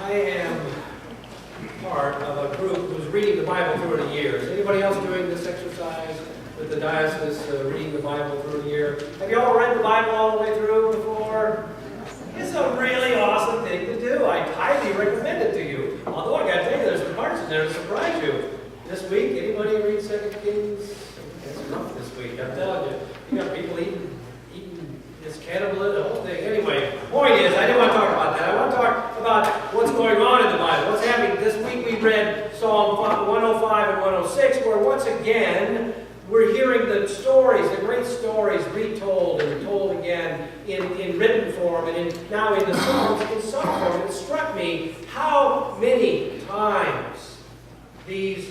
I am part of a group who's reading the Bible through in a year. Is anybody else doing this exercise with the diocese, reading the Bible through a year? Have you all read the Bible all the way through before? It's a really awesome thing to do. I highly recommend it to you. Although I got to tell you, there's some parts in there that surprise you. This week, anybody read 2 Kings? It's rough this week, I'm telling you. You got people eating this cannibalism, the whole thing. Anyway, point is, I didn't want to talk about that. I want to talk about what's going on in the Bible. What's happening? This week we read Psalm 105 and 106, where once again, we're hearing the stories, the great stories retold and told again in written form and now in the Psalms in song form. It struck me how many times these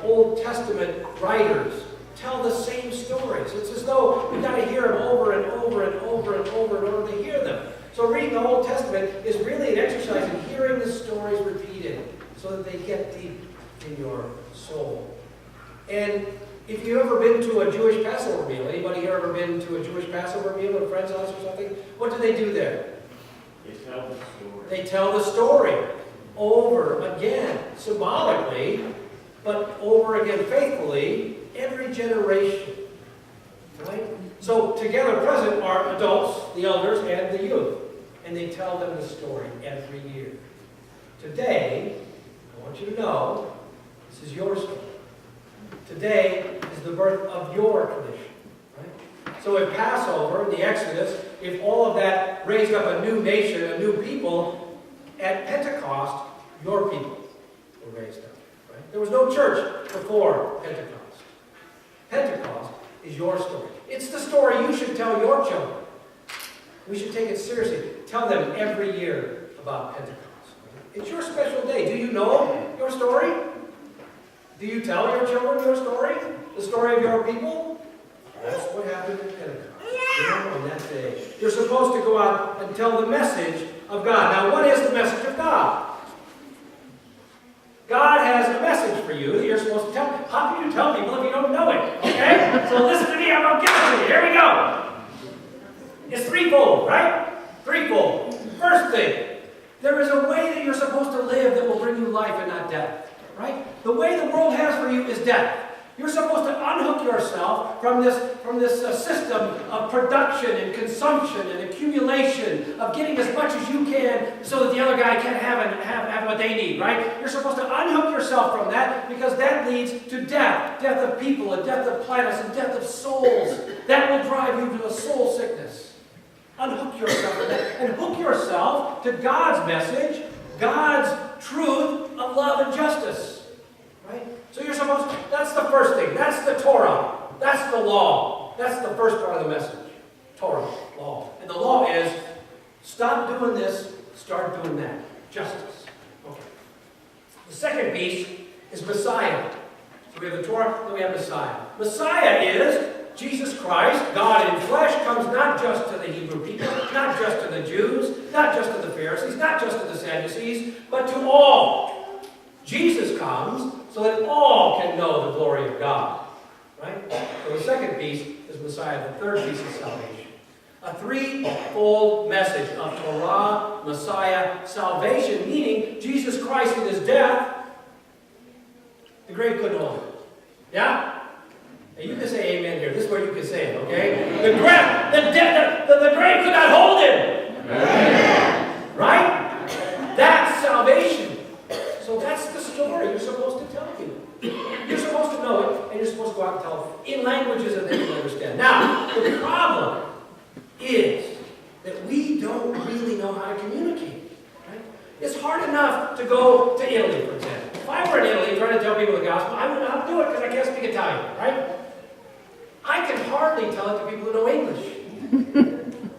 Old Testament writers tell the same stories. It's as though we've got to hear them over and over and over and over in order to hear them. So reading the Old Testament is really an exercise in hearing the stories repeated so that they get deep in your soul. And if you've ever been to a Jewish Passover meal, anybody here ever been to a Jewish Passover meal at a friend's house or something? What do they do there? They tell the story. They tell the story over again, symbolically, but over again faithfully, every generation. Right? So together present are adults, the elders, and the youth. And they tell them the story every year. Today, I want you to know, this is your story. Today is the birth of your tradition. Right? So at Passover, in the Exodus, if all of that raised up a new nation, a new people, at Pentecost, your people were raised up. Right? There was no church before Pentecost. Pentecost is your story. It's the story you should tell your children. We should take it seriously. Tell them every year about Pentecost. It's your special day. Do you know your story? Do you tell your children your story? The story of your people? That's what happened at Pentecost. On that day. You're supposed to go out and tell the message of God. Now, what is the message of God? God has a message for you that you're supposed to tell. How can you tell people if you don't know it? Okay? So listen to me, I'm going to give it to you. Here we go. It's threefold, right? Threefold. First thing, there is a way that you're supposed to live that will bring you life and not death. Right? The way the world has for you is death. You're supposed to unhook yourself from this system of production and consumption and accumulation, of getting as much as you can so that the other guy can have what they need, right? You're supposed to unhook yourself from that because that leads to death. Death of people and death of planets and death of souls. That will drive you to a soul sickness. Unhook yourself from that and hook yourself to God's message, God's truth of love and justice. Right? So you're supposed to, that's the first thing. That's the Torah. That's the law. That's the first part of the message. Torah, law. And the law is, stop doing this, start doing that. Justice. Okay. The second piece is Messiah. So we have the Torah, then we have Messiah. Messiah is Jesus Christ, God in flesh, comes not just to the Hebrew people, not just to the Jews, not just to the Pharisees, not just to the Sadducees, but to all. Jesus comes so that all can know the glory of God. Right? So the second piece is Messiah. The third piece is salvation. A threefold message of Torah, Messiah, salvation, meaning Jesus Christ in his death, the grave couldn't hold it. Yeah? Now you can say amen here. This is where you can say it, okay? The grave could not hold him. Amen. Right? That's salvation. So that's the story you're supposed to tell people. You're supposed to know it, and you're supposed to go out and tell it in languages that they can understand. Now, the problem is that we don't really know how to communicate. Right? It's hard enough to go to Italy, for example. If I were in Italy trying to tell people the gospel, I would not do it because I can't speak Italian, right? I can hardly tell it to people who know English.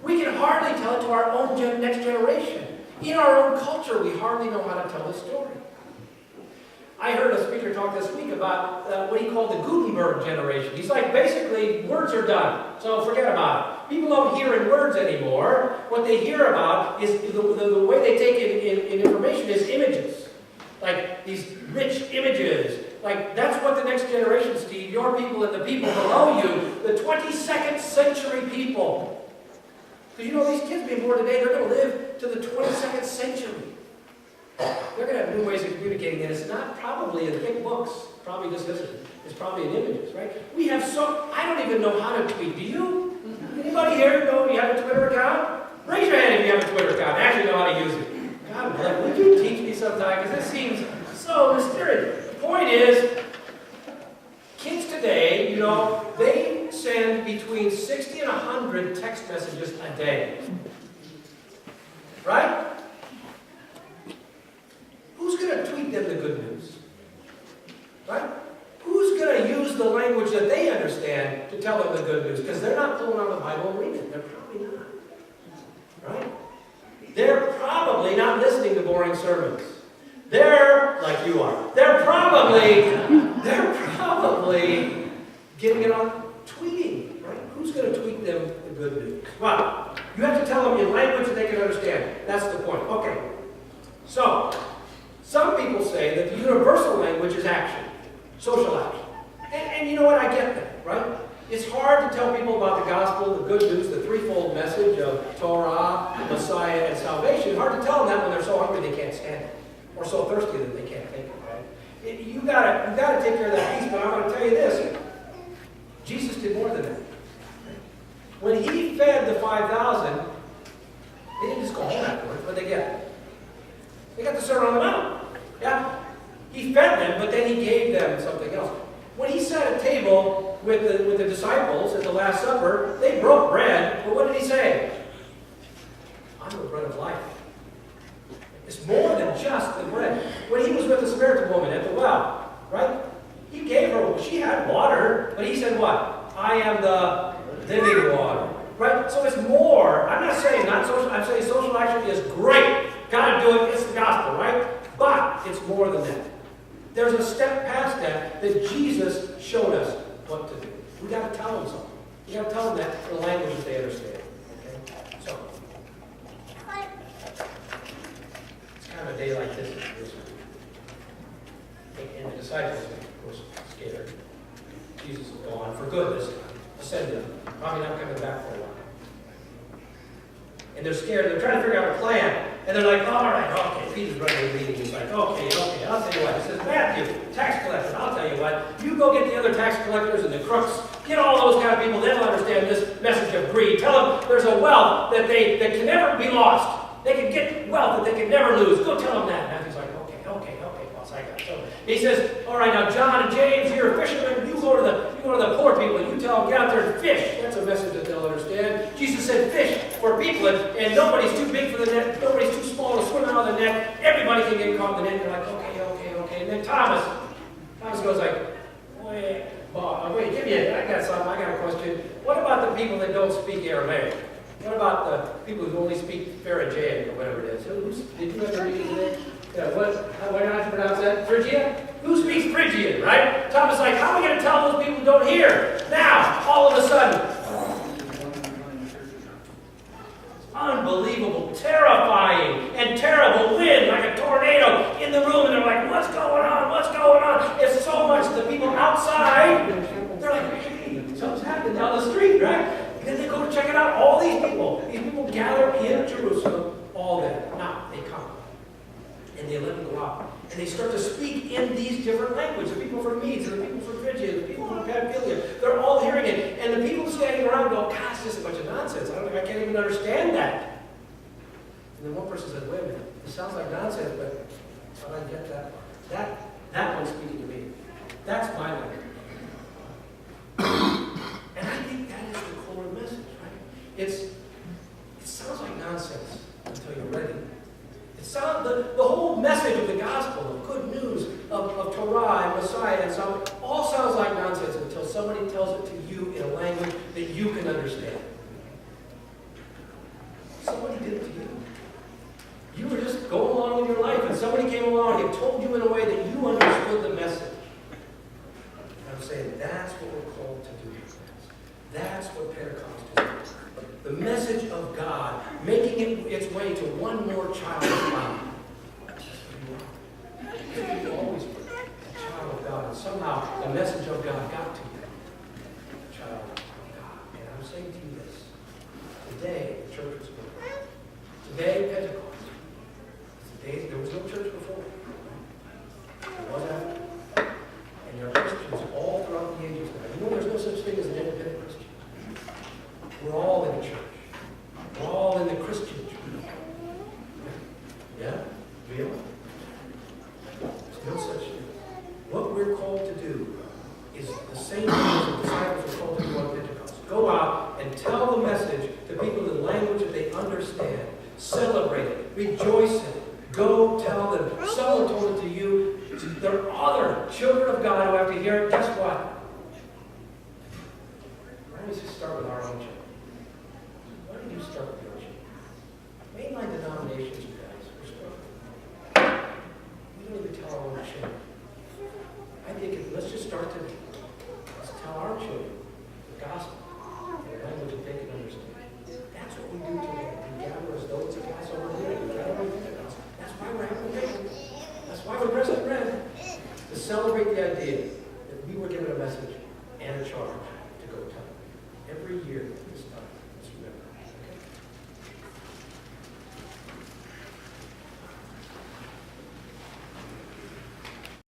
We can hardly tell it to our own next generation. In our own culture, we hardly know how to tell the story. I heard a speaker talk this week about what he called the Gutenberg generation. He's like, basically, words are done, so forget about it. People don't hear in words anymore. What they hear about is the way they take in information is images. Like these rich images. Like, that's what the next generation, Steve, your people and the people below you, the 22nd century people. Because you know, these kids being born today, they're going to live to the 22nd century. They're going to have new ways of communicating, and it's not probably in thick books. Probably just isn't. It's probably in images, right? We have I don't even know how to tweet. Do you? Anybody here know you have a Twitter account? Raise your hand if you have a Twitter account and actually know how to use it. God, like, would you teach me sometime? Because this seems so mysterious. The point is, kids today, they send between 60 and 100 text messages a day. Right? Who's going to tweet them the good news? Right? Who's going to use the language that they understand to tell them the good news? Because they're not pulling out the Bible and reading it. They're probably not. Right? They're probably not listening to boring sermons. They're like you are. They're probably getting it on tweeting. Right? Who's going to tweet them the good news? Well, you have to tell them in language that they can understand. That's the point. Okay. So, some people say that the universal language is action, social action. And you know what? I get that, right? It's hard to tell people about the gospel, the good news, the threefold message of Torah, Messiah, and salvation. It's hard to tell them that when they're so hungry they can't stand it, or so thirsty that they can't take it, right? You gotta take care of that piece, but I'm going to tell you this. Jesus did more than that. When he fed the 5,000, they didn't just go home afterwards. What did they get? They got the Sermon on the Mount. Yeah? He fed them, but then he gave them something else. When he sat at table with the disciples at the Last Supper, they broke bread, but what did he say? I'm the bread of life. It's more than just the bread. When he was with the Samaritan woman at the well, right? He gave her, she had water, but he said what? I am the living water. Right? So it's more. I'm not saying not social, I'm saying social action is great. Gotta do it, it's the gospel, right? But it's more than that. There's a step past that Jesus showed us what to do. We got to tell them something. We got to tell them that in a language that they understand. Okay? So, it's kind of a day like this in Jerusalem. And the disciples, of course, scared. Jesus is gone for good this time. Ascended. Probably not coming back for a while. And they're scared. They're trying to figure out a plan. And they're like, all right, okay. Peter's running the meeting. He's like, okay, I'll tell you what. He says, Matthew, tax collector, I'll tell you what. You go get the other tax collectors and the crooks. Get all those kind of people. They'll understand this message of greed. Tell them there's a wealth that can never be lost. They can get wealth that they can never lose. Go tell them that. Matthew's like, okay, boss, I got it. So he says, all right, now John and James, you're fishermen. You go to the poor people and you tell them, get out there and fish. That's a message that they'll understand. Jesus said fish for people, and nobody's too big for the net, nobody's too small to swim out of the net. Everybody can get caught in the net. They're like, okay. And then Thomas goes like, wait, give me I got a question. What about the people that don't speak Aramaic? What about the people who only speak Pharisaic or whatever it is? Did you ever read it? Yeah, what do you pronounce that? Phrygia? Who speaks Phrygian, right? Thomas is like, how are we going to tell those people who don't hear? Now, all of a sudden, unbelievable, terrifying, and terrible wind like a tornado in the room, and they're like, what's going on? What's going on? It's so much. The people outside, they're like, hey, something's happening down the street, right? And then they go to check it out. All these people gather in Jerusalem all day. Now, they come. And they let them go out. And they start to speak in these different languages. The people from Medes, and the people from Phrygia, the people from Pamphylia. They're all hearing it. And the people standing around go, God, it's just a bunch of nonsense. I can't even understand that. And then one person says, wait a minute. It sounds like nonsense, but how do I get that part? That one's speaking to me. That's my language. And I think that is the core of the message, right? It sounds like nonsense until you're ready. The whole message of the gospel, of good news, of Torah and Messiah and so on, all sounds like nonsense until somebody tells it to you in a language that you can understand. Somebody did it to you. You were just going along with your life, and somebody came along and told you in a way that you understood the message. And I'm saying that's what we're called to do. That's what Pentecost is. The message of God, making its way to one more child of God. You always were a child of God, and somehow the message of God got to you. A child of God. And I'm saying to you this. Today, the church was born. Today, Pentecost. Today, there was no church before. Celebrate it. Rejoice in it. Go tell them. Someone told it to you. There are other children of God who have to hear it. Guess what? Why don't we just start with our own children? Why don't you start with your children? Mainline denominations, you guys, we're struggling. We don't even tell our own children. I think let's just start to let's tell our children the gospel, the language that they can understand. That's what we do today. We gather as though it's a Passover meal. We gather with Pentecost. That's why we're having a meal. That's why we're dressed in red. To celebrate the idea that we were given a message and a charge.